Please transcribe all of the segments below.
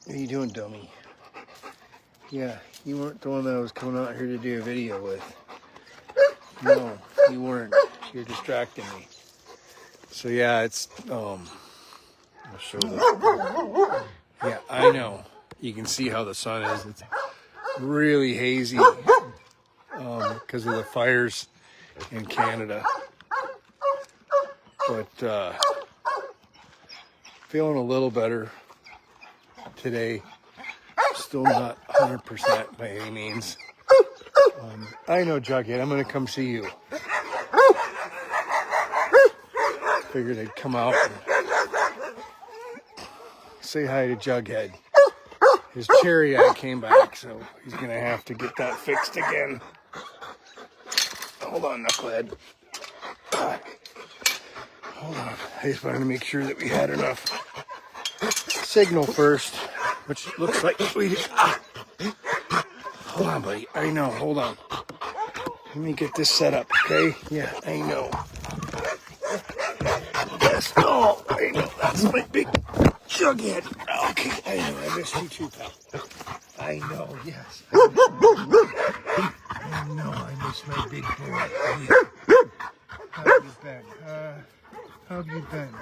What are you doing, dummy? Yeah, you weren't the one that I was coming out here to do a video with. No, you weren't. You're distracting me. So yeah, it's I'll show that. Yeah, I know. You can see how the sun is. It's really hazy because of the fires in Canada. But feeling a little better today. Still not 100% by any means. I know, Jughead. I'm going to come see you. Figured I'd come out and say hi to Jughead. His cherry eye came back, so he's going to have to get that fixed again. Hold on, Knucklehead. Hold on. I just wanted to make sure that we had enough signal first, which looks like we did. Hold on, buddy. I know. Hold on. Let me get this set up, okay? Yeah, I know. Yes. Oh, I know. That's my big Jughead. Okay, I know. I missed you too, pal. I know. Yes. I know. I miss my big boy. How have you been? How have you been?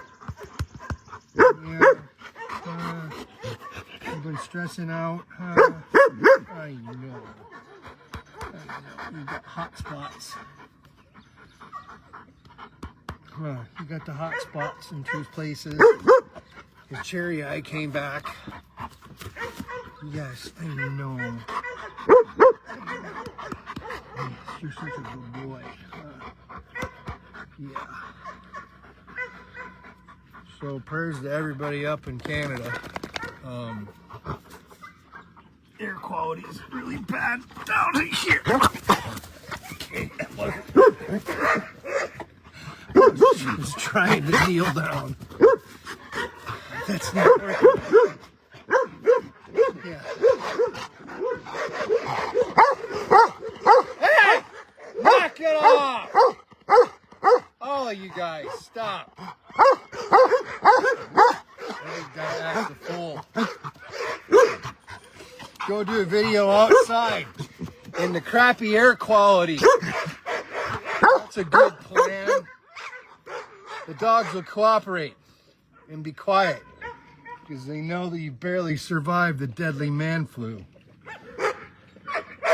Yeah. You've been stressing out. I know. You got hot spots. You got the hot spots in two places. Your cherry eye came back. Yes, I know. Yes, you're such a good boy. Yeah. So prayers to everybody up in Canada. Air quality is really bad down here. Okay, I was trying to kneel down. That's not working. Yeah. Hey! Knock it off! All of you guys, stop. I gotta act the fool. Go do a video outside in the crappy air quality. That's a good plan. The dogs will cooperate and be quiet because they know that you barely survived the deadly man flu.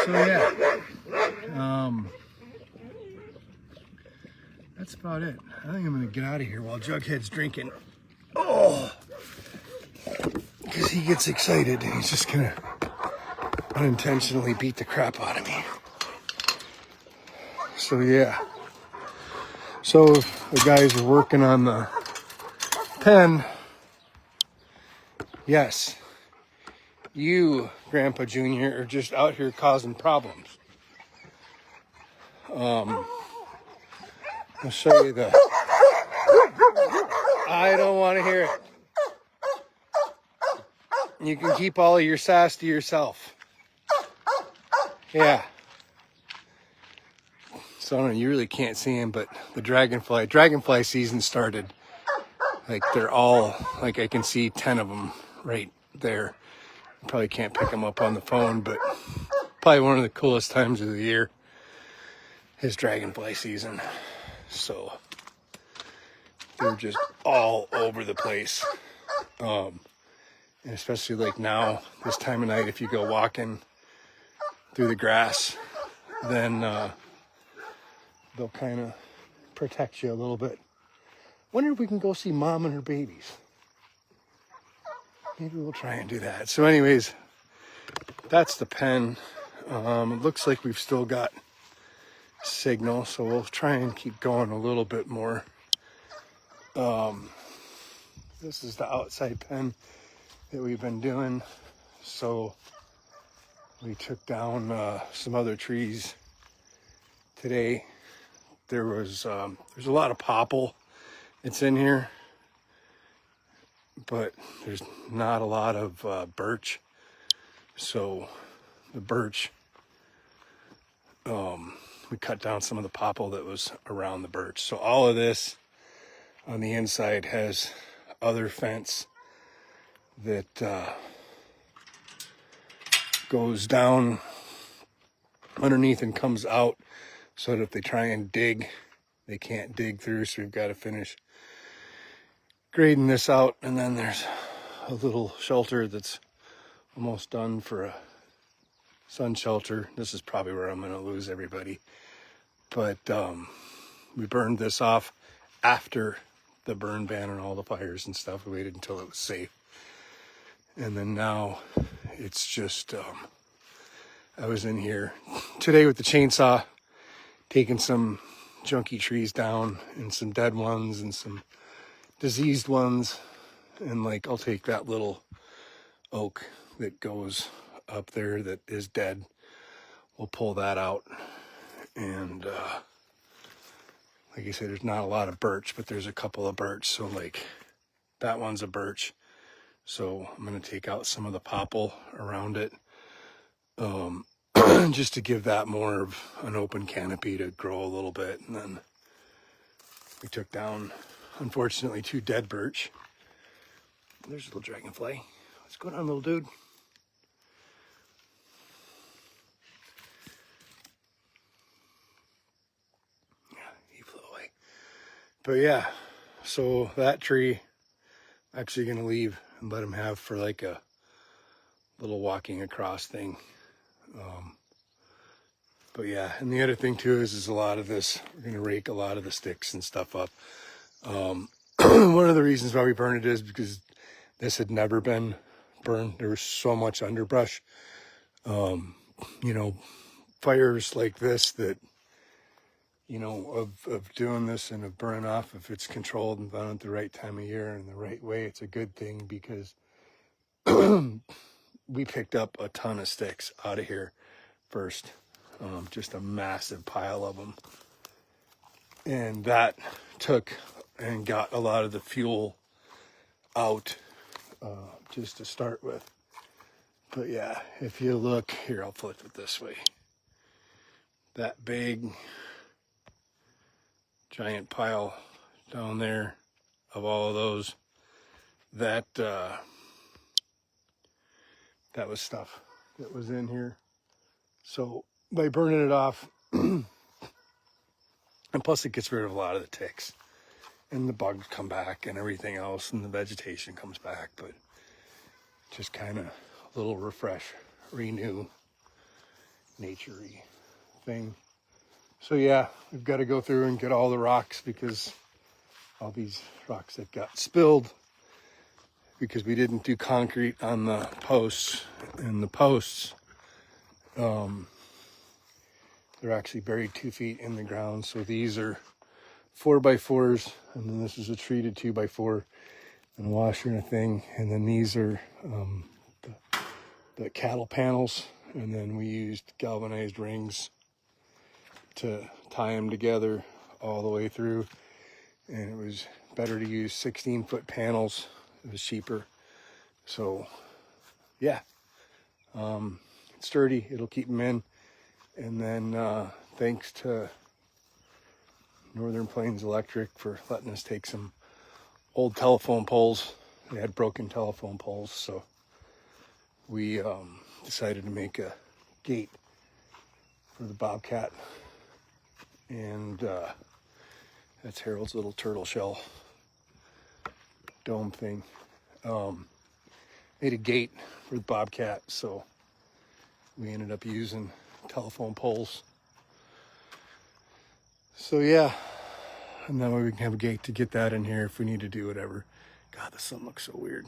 So yeah, that's about it. I think I'm gonna get out of here while Jughead's drinking. Oh, because he gets excited and he's just gonna unintentionally beat the crap out of me. So yeah. So the guys are working on the pen. Yes, you, Grandpa Junior, are just out here causing problems. I'll show you the... I don't want to hear it. You can keep all of your sass to yourself. Yeah. So I don't know, you really can't see him, but the dragonfly season started. Like they're all, like I can see 10 of them right there. You probably can't pick them up on the phone, but probably one of the coolest times of the year is dragonfly season. So they're just all over the place. And especially like now, this time of night, if you go walking through the grass, then they'll kind of protect you a little bit. Wonder if we can go see Mom and her babies. Maybe we'll try and do that. So anyways, that's the pen. It looks like we've still got signal, so we'll try and keep going a little bit more. This is the outside pen that we've been doing. So we took down some other trees today. There's a lot of popple that's in here, but there's not a lot of birch. So the birch, we cut down some of the popple that was around the birch. So all of this on the inside has other fence that goes down underneath and comes out, so that if they try and dig, they can't dig through. So we've got to finish grading this out. And then there's a little shelter that's almost done for a sun shelter. This is probably where I'm going to lose everybody. But we burned this off after the burn ban and all the fires and stuff. We waited until it was safe. And then now it's just, I was in here today with the chainsaw, taking some junky trees down and some dead ones and some diseased ones. And like, I'll take that little oak that goes up there that is dead. We'll pull that out. And like I said, there's not a lot of birch, but there's a couple of birch. So like that one's a birch. So I'm going to take out some of the popple around it. Just to give that more of an open canopy to grow a little bit. And then we took down, unfortunately, 2 dead birch. There's a little dragonfly. What's going on, little dude? Yeah, he flew away. But yeah, so that tree, I'm actually going to leave and let him have for like a little walking across thing. But yeah, and the other thing too is a lot of this, we're going to rake a lot of the sticks and stuff up. One of the reasons why we burned it is because this had never been burned. There was so much underbrush. You know, fires like this that, you know, of doing this and of burning off, if it's controlled and done at the right time of year and the right way, it's a good thing, because we picked up a ton of sticks out of here first. Just a massive pile of them. And that took and got a lot of the fuel out, just to start with. But yeah, if you look here, I'll flip it this way. That big giant pile down there of all of those, that was stuff that was in here. So by burning it off, and plus it gets rid of a lot of the ticks, and the bugs come back and everything else, and the vegetation comes back, but just kind of a little refresh, renew, nature-y thing. So yeah, we've got to go through and get all the rocks, because all these rocks that got spilled because we didn't do concrete on the posts, and the posts, they're actually buried 2 feet in the ground. So these are 4x4s, and then this is a treated 2x4 and a washer and a thing. And then these are the cattle panels, and then we used galvanized rings to tie them together all the way through. And it was better to use 16-foot panels. It was cheaper. So yeah, it's sturdy, it'll keep them in. And then thanks to Northern Plains Electric for letting us take some old telephone poles. They had broken telephone poles, so we decided to make a gate for the bobcat. And that's Harold's little turtle shell dome thing. Made a gate for the bobcat, so we ended up using telephone poles. So yeah, and that way we can have a gate to get that in here if we need to do whatever. God, the sun looks so weird.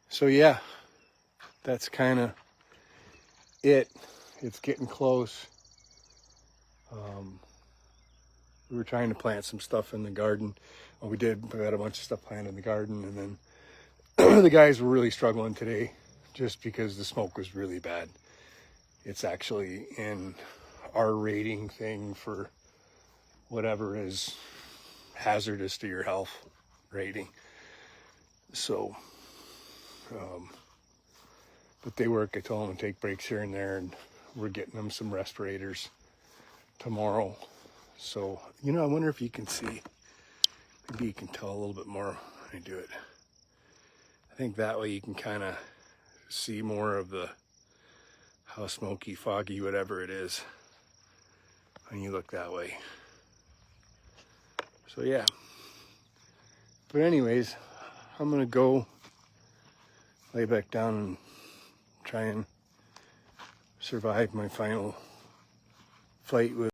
So yeah, that's kind of it. It's getting close. We were trying to plant some stuff in the garden. Well, we did. We had a bunch of stuff planted in the garden, and then the guys were really struggling today just because the smoke was really bad. It's actually in our rating thing for whatever is hazardous to your health rating. So, but they work. I told them to take breaks here and there, and we're getting them some respirators tomorrow. So, you know, I wonder if you can see, maybe you can tell a little bit more when I do it. I think that way you can kind of see more of the how smoky, foggy, whatever it is when you look that way. So yeah. But anyways, I'm gonna go lay back down and try and survive my final flight with